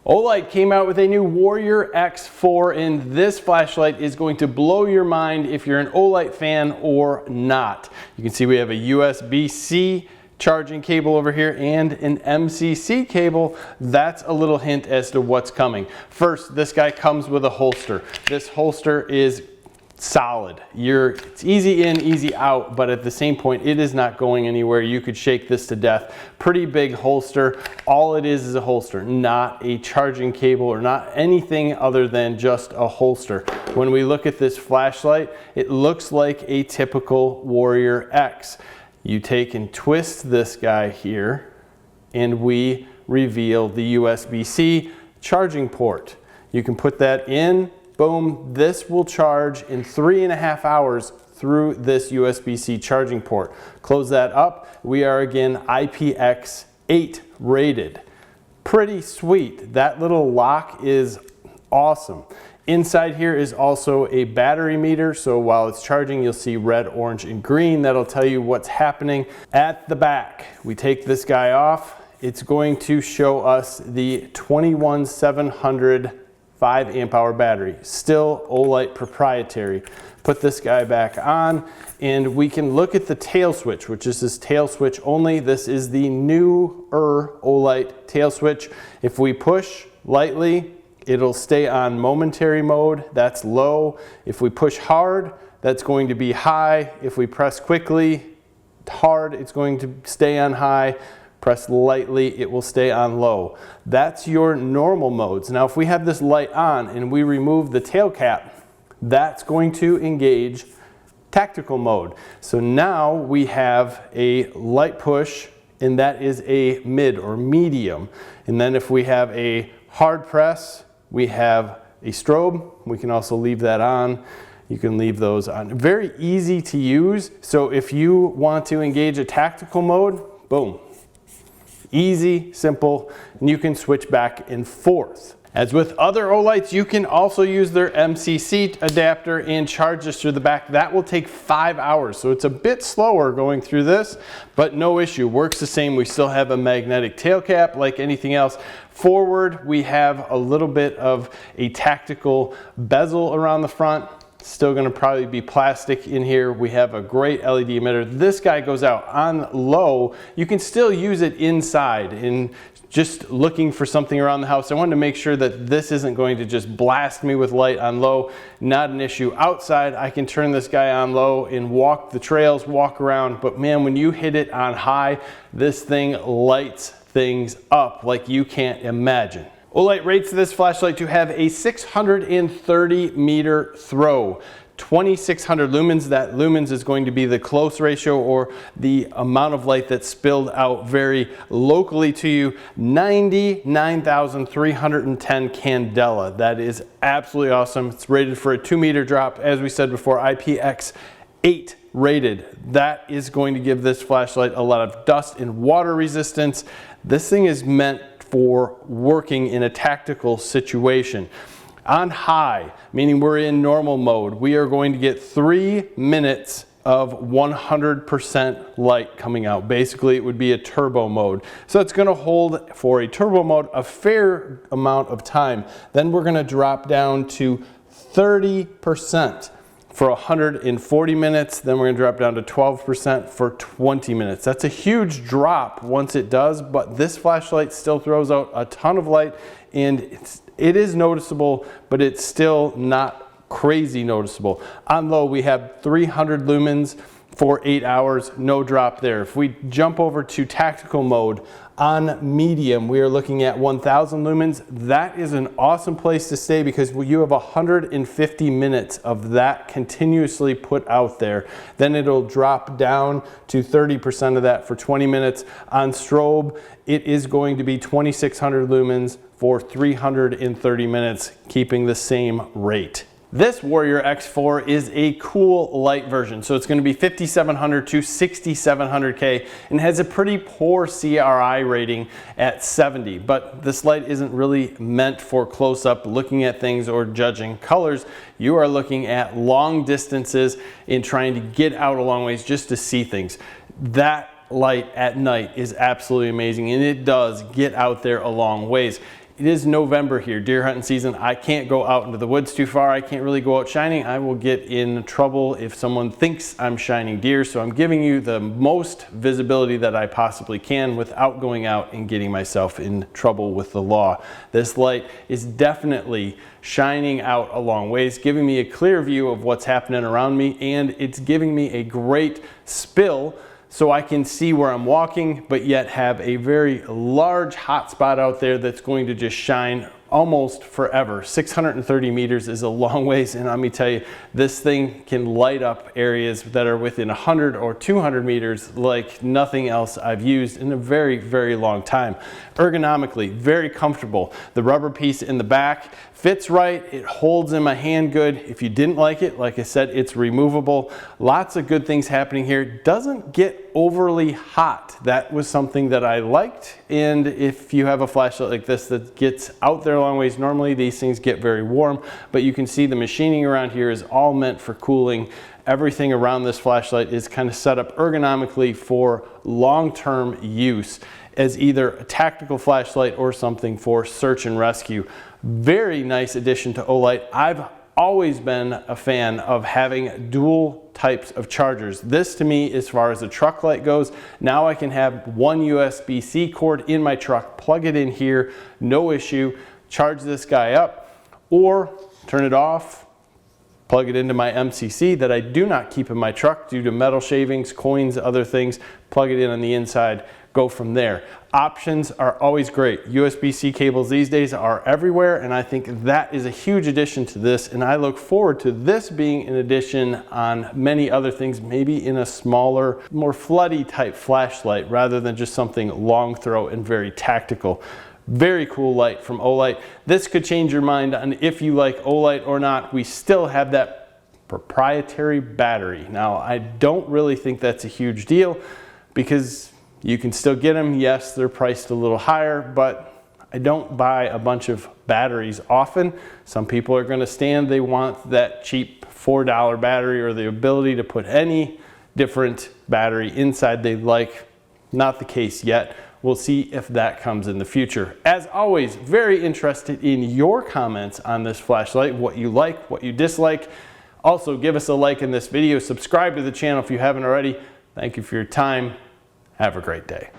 Olight came out with a new Warrior X4, and this flashlight is going to blow your mind if you're an Olight fan or not. You can see we have a USB-C charging cable over here and an MCC cable. That's a little hint as to what's coming. First, this guy comes with a holster. This holster is solid. It's easy in, easy out, but at the same point, it is not going anywhere. You could shake this to death. Pretty big holster. All it is a holster, not a charging cable or not anything other than just a holster. When we look at this flashlight, it looks like a typical Warrior X. You take and twist this guy here, and we reveal the USB-C charging port. You can put that in. Boom, this will charge in 3.5 hours through this USB-C charging port. Close that up. We are again IPX8 rated. Pretty sweet. That little lock is awesome. Inside here is also a battery meter, so while it's charging you'll see red, orange, and green. That'll tell you what's happening. At the back, we take this guy off. It's going to show us the 21700 5 amp hour battery, still Olight proprietary. Put this guy back on, and we can look at the tail switch, which is this tail switch only. This is the newer Olight tail switch. If we push lightly, it'll stay on momentary mode. That's low. If we push hard, that's going to be high. If we press quickly, hard, it's going to stay on high. Press lightly, it will stay on low. That's your normal modes. Now, if we have this light on and we remove the tail cap, that's going to engage tactical mode. So now we have a light push, and that is a mid or medium. And then if we have a hard press, we have a strobe. We can also leave that on. You can leave those on. Very easy to use. So if you want to engage a tactical mode, boom. Easy, simple, and you can switch back and forth. As with other Olights, you can also use their MCC adapter and charge this through the back. That will take 5 hours, so it's a bit slower going through this, but no issue. Works the same. We still have a magnetic tail cap like anything else. Forward, we have a little bit of a tactical bezel around the front. Still going to probably be plastic in here. We have a great LED emitter. This guy goes out on low. You can still use it inside and just looking for something around the house. I wanted to make sure that this isn't going to just blast me with light on low. Not an issue. Outside, I can turn this guy on low and walk the trails, walk around. But man, when you hit it on high, this thing lights things up like you can't imagine. Olight rates this flashlight to have a 630 meter throw. 2600 lumens. That lumens is going to be the close ratio or the amount of light that's spilled out very locally to you. 99,310 candela. That is absolutely awesome. It's rated for a 2 meter drop. As we said before, IPX8 rated. That is going to give this flashlight a lot of dust and water resistance. This thing is meant for working in a tactical situation. On high, meaning we're in normal mode, we are going to get 3 minutes of 100% light coming out. Basically, it would be a turbo mode. So it's going to hold for a turbo mode a fair amount of time. Then we're going to drop down to 30% for 140 minutes. Then we're going to drop down to 12% for 20 minutes. That's a huge drop once it does, but this flashlight still throws out a ton of light, and it is noticeable, but it's still not crazy noticeable. On low, we have 300 lumens for 8 hours, no drop there. If we jump over to tactical mode, on medium, we are looking at 1000 lumens. That is an awesome place to stay because you have 150 minutes of that continuously put out there. Then it'll drop down to 30% of that for 20 minutes. On strobe, it is going to be 2600 lumens for 330 minutes, keeping the same rate. This Warrior X4 is a cool light version, so it's going to be 5700 to 6700K and has a pretty poor CRI rating at 70, but this light isn't really meant for close-up looking at things or judging colors. You are looking at long distances and trying to get out a long ways just to see things. That light at night is absolutely amazing, and it does get out there a long ways. It is November here, deer hunting season. I can't go out into the woods too far. I can't really go out shining. I will get in trouble if someone thinks I'm shining deer. So I'm giving you the most visibility that I possibly can without going out and getting myself in trouble with the law. This light is definitely shining out a long ways, giving me a clear view of what's happening around me, and it's giving me a great spill so I can see where I'm walking, but yet have a very large hot spot out there that's going to just shine almost forever. 630 meters is a long ways, and let me tell you, this thing can light up areas that are within 100 or 200 meters like nothing else I've used in a very, very long time. Ergonomically, very comfortable. The rubber piece in the back fits right, it holds in my hand good. If you didn't like it, like I said, it's removable. Lots of good things happening here. Doesn't get overly hot. That was something that I liked, and if you have a flashlight like this that gets out there a long ways, normally these things get very warm, but you can see the machining around here is all meant for cooling. Everything around this flashlight is kind of set up ergonomically for long-term use as either a tactical flashlight or something for search and rescue. Very nice addition to Olight. I've always been a fan of having dual types of chargers. This to me, as far as the truck light goes, now I can have one USB-C cord in my truck, plug it in here, no issue, charge this guy up, or turn it off, plug it into my MCC that I do not keep in my truck due to metal shavings, coins, other things, plug it in on the inside, go from there. Options are always great. USB-C cables these days are everywhere, and I think that is a huge addition to this, and I look forward to this being an addition on many other things, maybe in a smaller, more floody type flashlight rather than just something long throw and very tactical. Very cool light from Olight. This could change your mind on if you like Olight or not. We still have that proprietary battery. Now, I don't really think that's a huge deal because you can still get them. Yes, they're priced a little higher, but I don't buy a bunch of batteries often. Some people are going to stand, they want that cheap $4 battery or the ability to put any different battery inside they like. Not the case yet. We'll see if that comes in the future. As always, very interested in your comments on this flashlight, what you like, what you dislike. Also, give us a like in this video. Subscribe to the channel if you haven't already. Thank you for your time. Have a great day.